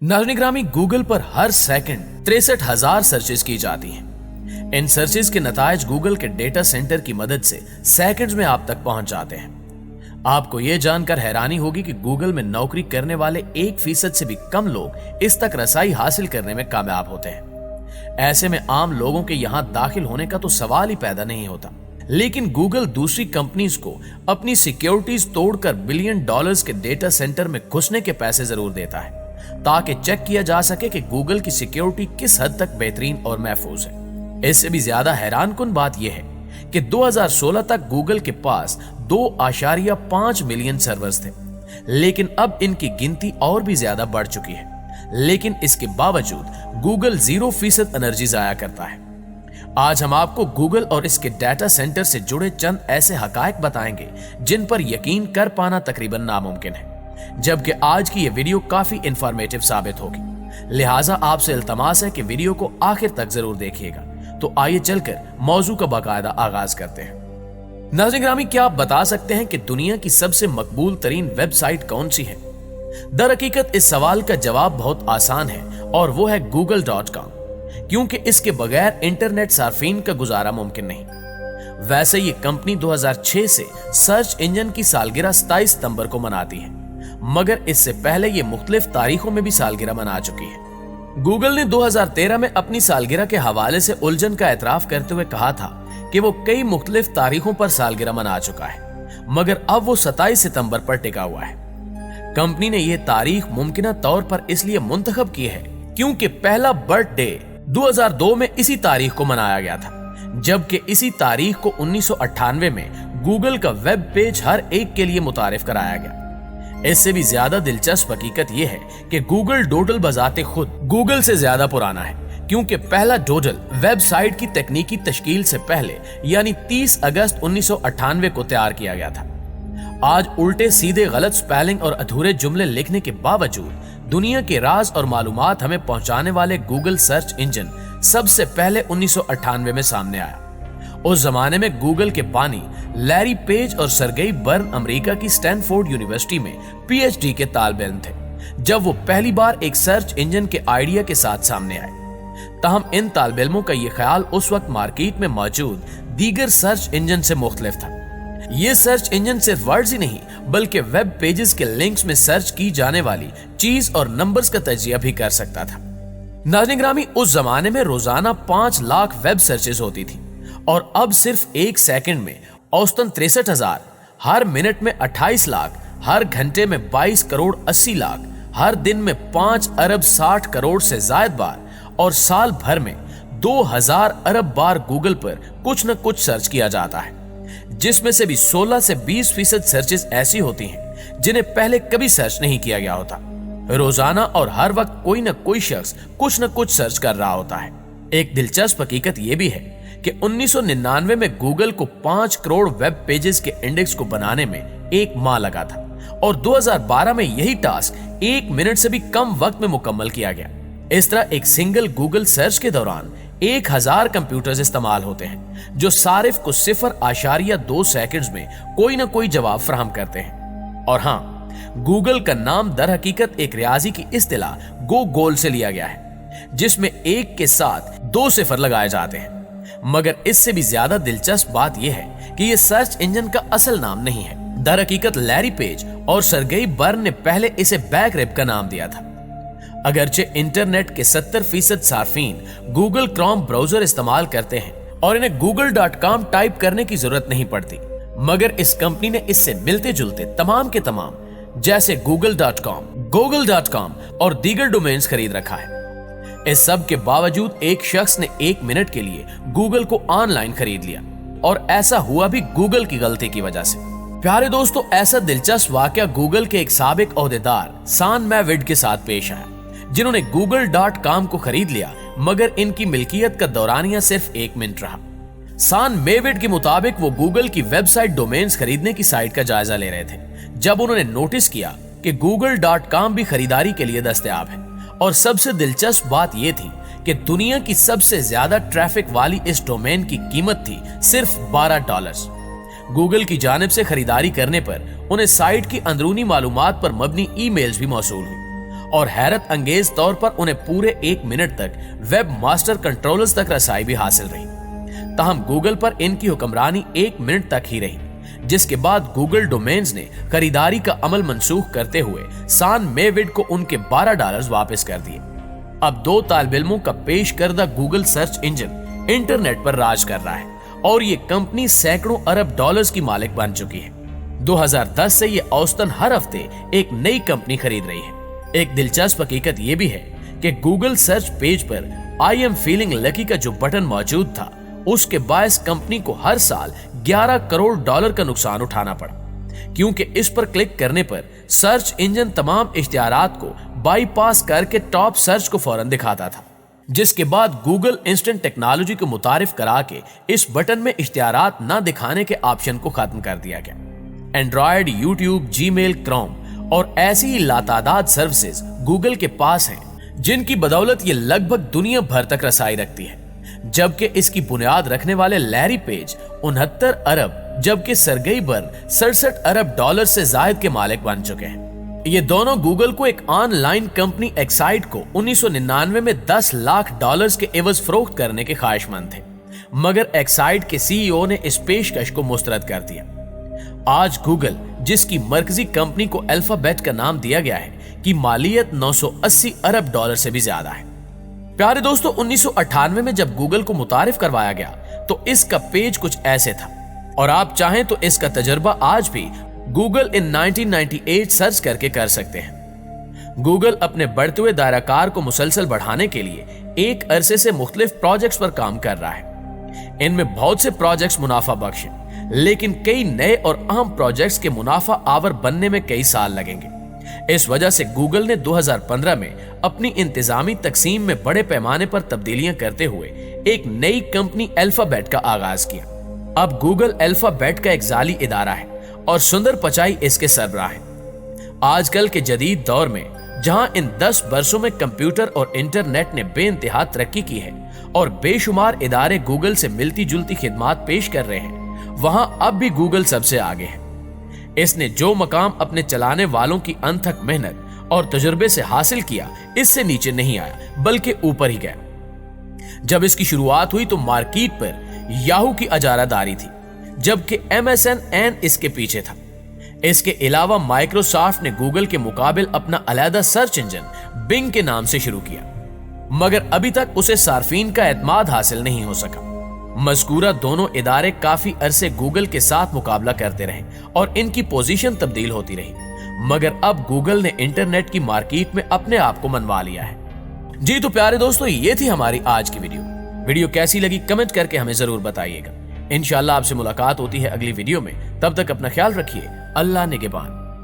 नाज़रीन ग्रामी, गूगल पर हर सेकंड 63,000 सर्चेस की जाती हैं। इन सर्चेस के नतायज गूगल के डेटा सेंटर की मदद से सेकंड्स में आप तक पहुंच जाते हैं। आपको यह जानकर हैरानी होगी कि गूगल में नौकरी करने वाले 1% से भी कम लोग इस तक रसाई हासिल करने में कामयाब होते हैं। ऐसे में आम लोगों के यहां दाखिल होने का तो सवाल ही पैदा नहीं होता। लेकिन गूगल दूसरी कंपनीज को अपनी सिक्योरिटीज तोड़कर $बिलियन के डेटा सेंटर में घुसने के पैसे जरूर देता है, ताकि चेक किया जा सके कि गूगल की सिक्योरिटी किस हद तक बेहतरीन और महफूज है। इससे भी ज्यादा हैरानकुन बात यह है कि 2016 तक गूगल के पास 2.5 मिलियन सर्वर्स थे, लेकिन अब इनकी गिनती और भी ज्यादा बढ़ चुकी है। लेकिन इसके बावजूद गूगल 0% एनर्जी जाया करता है। आज हम आपको गूगल और इसके डाटा सेंटर से जुड़े चंद ऐसे हकायक बताएंगे जिन पर यकीन कर पाना तकरीबन नामुमकिन है, जबकि आज की यह वीडियो काफी इंफॉर्मेटिव साबित होगी। लिहाजा आपसे इल्तमास है कि वीडियो को आखिर तक जरूर देखिएगा। तो आइए चलकर मौजू का बाकायदा आगाज करते हैं। नाज़रीन ग्रामी, क्या आप बता सकते हैं कि दुनिया की सबसे मकबूल तरीन वेबसाइट कौन सी है? दर हकीकत इस सवाल का जवाब बहुत आसान है और वो है google.com, क्योंकि इसके बगैर इंटरनेट सार्फिन का गुजारा मुमकिन नहीं। वैसे ये कंपनी 2006 से सर्च इंजन की सालगिरह 27 सितंबर को मनाती है, मगर इससे पहले ये मुख्तलिफ तारीखों में भी सालगिरह मना चुकी है। गूगल ने 2013 में अपनी सालगिरह के हवाले से उलझन का एतराफ करते हुए कहा था कि वो कई मुख्तलिफ तारीखों पर सालगिरह मना चुका है, मगर अब वो 27 सितंबर पर टिका हुआ है। कंपनी ने यह तारीख मुमकिना तौर पर इसलिए मुंतखब की है क्योंकि पहला बर्थडे 2002 में इसी तारीख को मनाया गया था, जबकि इसी तारीख को 1998 में गूगल का वेब पेज हर एक के लिए मुतारिफ कराया गया। इससे भी ज्यादा दिलचस्प हकीकत यह है कि गूगल डोडल बजाते खुद गूगल से ज्यादा पुराना है, क्योंकि पहला डोडल वेबसाइट की तकनीकी तश्कील से पहले यानी 30 अगस्त 1998 को तैयार किया गया था। आज उल्टे सीधे गलत स्पेलिंग और अधूरे जुमले लिखने के बावजूद दुनिया के राज और मालूमात हमें पहुंचाने वाले गूगल सर्च इंजन सबसे पहले 1998 में सामने आया। उस जमाने में गूगल के बानी लैरी पेज और सरगेई बर्न अमेरिका की स्टैनफोर्ड यूनिवर्सिटी में PhD के तालिब इल्म थे, जब वो पहली बार एक सर्च इंजन के आइडिया के साथ सामने आए। ताहम इन तालिब इल्मों का यह ख्याल उस वक्त मार्केट में मौजूद दीगर सर्च इंजन से मुख्तलिफ था। ये सर्च इंजन सिर्फ वर्ड्स ही नहीं बल्कि वेब पेजेस के लिंक्स में सर्च की जाने वाली चीज और नंबर्स का तजिया भी कर सकता था। नाज़रीन ग्रामी, उस जमाने में रोजाना 5 लाख वेब सर्चेस होती थी और अब सिर्फ एक सेकंड में औसतन 63,000, हर मिनट में 28 लाख, हर घंटे में 22 करोड़ 80 लाख, हर दिन में 5 अरब 60 करोड़ से ज्यादा बार और साल भर में 2000 अरब बार गूगल पर कुछ न कुछ सर्च किया जाता है, जिसमें से भी 16 से 20% सर्चेस ऐसी होती हैं जिन्हें पहले कभी सर्च नहीं किया गया होता। रोजाना और हर वक्त कोई न कोई शख्स कुछ न कुछ सर्च कर रहा होता है। एक दिलचस्प हकीकत यह भी है कि 1999 में गूगल को 5 करोड़ वेब पेजेस के इंडेक्स को बनाने में 1 माह लगा था और 2012 में यही टास्क 1 मिनट से भी कम वक्त में मुकम्मल किया गया। इस तरह एक सिंगल गूगल सर्च के दौरान 1000 कंप्यूटर्स इस्तेमाल होते हैं जो सारिफ को 0.2 सेकंड्स में कोई ना कोई जवाब फराहम करते हैं। और हाँ, गूगल का नाम दर हकीकत एक रियाजी की इस्तिलाह गो गोल से लिया गया है, जिसमें 1 के साथ 2 सिफर लगाए जाते हैं। मगर इससे भी ज्यादा दिलचस्प बात यह है कि यह सर्च इंजन का असल नाम नहीं है। दर हकीकत लैरी पेज और सरगेई बर्न ने पहले इसे बैकरेप का नाम दिया था। अगरचे इंटरनेट के 70% सार्फिन गूगल क्रोम ब्राउजर इस्तेमाल करते हैं और इन्हें google.com टाइप करने की जरूरत नहीं पड़ती, मगर इस कंपनी ने इससे मिलते जुलते तमाम के तमाम जैसे google.com, google.com और दीगर डोमेन्स खरीद रखा है। इस सब के बावजूद एक शख्स ने 1 मिनट के लिए गूगल को ऑनलाइन खरीद लिया और ऐसा हुआ भी गूगल की गलती की वजह से। प्यारे दोस्तों, ऐसा दिलचस्प वाकया गूगल के एक साबिक ओहदेदार सान मैविड के साथ पेश आया, जिन्होंने google.com को खरीद लिया, मगर इनकी मिल्कियत का दौरानिया सिर्फ 1 मिनट रहा। सान मेविड के मुताबिक वो गूगल की वेबसाइट डोमेन्स खरीदने की साइट का जायजा ले रहे थे जब उन्होंने नोटिस किया कि google.com भी खरीदारी के लिए दस्तयाब है। और सबसे दिलचस्प बात यह थी कि दुनिया की सबसे ज्यादा ट्रैफिक वाली इस डोमेन की कीमत थी सिर्फ $12। गूगल की जानिब से खरीदारी करने पर उन्हें साइट की अंदरूनी मालूमात पर मबनी ईमेल्स भी मौसूल हुई और हैरत अंगेज तौर पर उन्हें पूरे 1 मिनट तक वेब मास्टर कंट्रोलर्स तक रसाई भी हासिल रही। ताहम गूगल पर इनकी हुक्मरानी 1 मिनट तक ही रही, जिसके बाद गूगल डोमेन्स ने खरीदारी का अमल मनसूख करते हुए सान मेविड को उनके $12 वापस कर दिए। अब 2 तालिब इल्मों का पेश करदा गूगल सर्च इंजन इंटरनेट पर राज कर रहा है और ये कंपनी सैकड़ों अरब डॉलर्स की मालिक बन चुकी है। 2010 से ये औसतन हर हफ्ते एक नई कंपनी खरीद रही है। एक दिलचस्प हकीकत ये भी है कि गूगल सर्च पेज पर आई एम फीलिंग लकी का जो बटन मौजूद था, उसके बायस कंपनी को हर साल $11 करोड़ का नुकसान उठाना पड़ा, क्योंकि इस पर क्लिक करने पर सर्च इंजन तमाम इश्तिहारात को बाईपास करके टॉप सर्च को फौरन दिखाता था, जिसके बाद गूगल इंस्टेंट टेक्नोलॉजी को मुतारिफ करा के इस बटन में इश्तिहारात न दिखाने के ऑप्शन को खत्म कर दिया गया। एंड्रॉयड, यूट्यूब, जीमेल, क्रोम और ऐसी ही लातादाद सर्विसेज गूगल के पास हैं, जिनकी बदौलत ये लगभग दुनिया भर तक रसाई रखती है, जबकि इसकी बुनियाद रखने वाले लैरी पेज 69 अरब जबकि सरगेई बर्न $67 अरब से जायद के मालिक बन चुके हैं। ये दोनों गूगल को एक ऑनलाइन कंपनी एक्साइट को 1999 में $10 लाख के एवज फरोख्त करने के ख्वाहिशमंद थे, मगर एक्साइट के सीईओ ने इस पेशकश को मुस्तरद कर दिया। आज गूगल, जिसकी मरकजी कंपनी को अल्फाबेट का नाम दिया गया है, की मालियत $980 अरब से भी ज्यादा है। प्यारे दोस्तों, 1998 में जब गूगल को मुतारिफ करवाया गया तो इसका पेज कुछ ऐसे था, और आप चाहें तो इसका तजर्बा आज भी गूगल इन 1998 सर्च करके कर सकते हैं। गूगल अपने बढ़ते हुए दायराकार को मुसलसल बढ़ाने के लिए एक अरसे से मुख्तलिफ प्रोजेक्ट्स पर काम कर रहा है। इनमें बहुत से प्रोजेक्ट्स मुनाफा बख्श हैं, लेकिन कई नए और अहम प्रोजेक्ट्स के मुनाफा आवर बनने में कई साल लगेंगे। इस वजह से गूगल ने 2015 में अपनी इंतजामी तकसीम में बड़े पैमाने पर तब्दीलियां करते हुए एक नई कंपनी अल्फाबेट का आगाज किया। अब गूगल अल्फाबेट का एक जाली इदारा है और सुंदर पिचाई इसके सरबराह है। आजकल के जदीद दौर में जहां इन 10 वर्षों में कंप्यूटर और इंटरनेट ने बेइंतहा तरक्की की है और बेशुमार इदारे गूगल से मिलती जुलती खिदमात पेश कर रहे हैं, वहां अब भी गूगल सबसे आगे है। इसने जो मकाम अपने चलाने वालों की अनथक मेहनत और तजुर्बे से हासिल किया, इससे नीचे नहीं आया बल्कि ऊपर ही गया। जब इसकी शुरुआत हुई तो मार्केट पर याहू की अजारादारी थी, जबकि MSN इसके पीछे था। इसके अलावा माइक्रोसॉफ्ट ने गूगल के मुकाबिल अपना अलहदा सर्च इंजन बिंग के नाम से शुरू किया, मगर अभी तक उसे सार्फिन का एतमाद हासिल नहीं हो सका। मज़कूरा दोनों इदारे काफी अरसे गूगल के साथ मुकाबला करते रहे और इनकी पोजीशन तब्दील होती रही, मगर अब गूगल ने इंटरनेट की मार्केट में अपने आप को मनवा लिया है। जी तो प्यारे दोस्तों, ये थी हमारी आज की वीडियो कैसी लगी कमेंट करके हमें जरूर बताइएगा। इंशाल्लाह आपसे मुलाकात होती है अगली वीडियो में। तब तक अपना ख्याल रखिए। अल्लाह निगहबान।